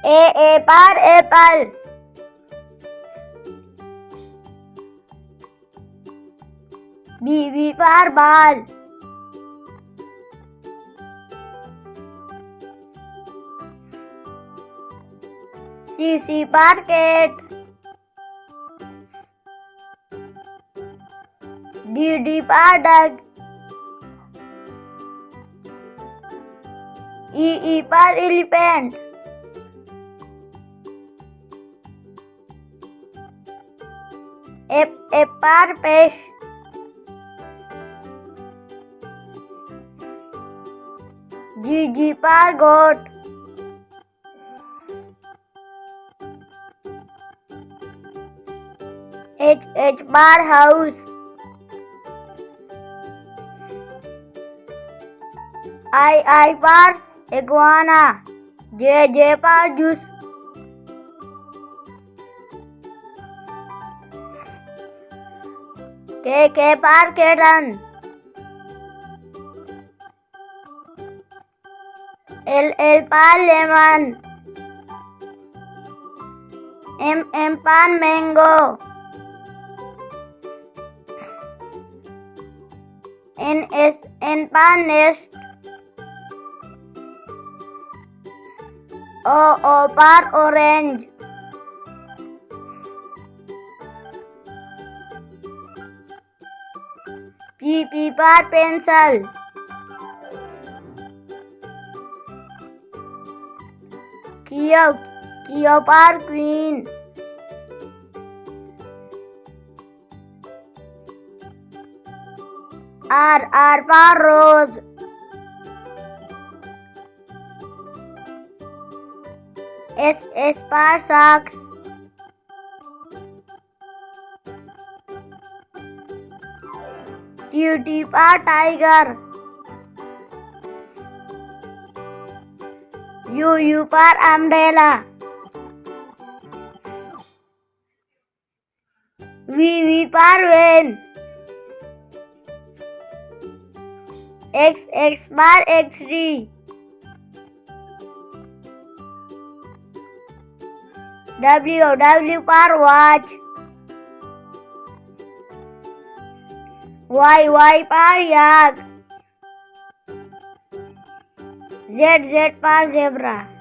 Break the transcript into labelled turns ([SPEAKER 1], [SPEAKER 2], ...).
[SPEAKER 1] A par apple. B par ball. C par cat. D par duck. E par elephant. F par fish. G par goat. H par house. I par iguana. J par juice. K par kitten. L par lemon. M par mango. N par nest. O par orange. P par pencil. Q par queen. R par rose. S par socks. T par tiger. U par umbrella. V par van. X par X-ray. W par watch. Y par yak. Z par zebra.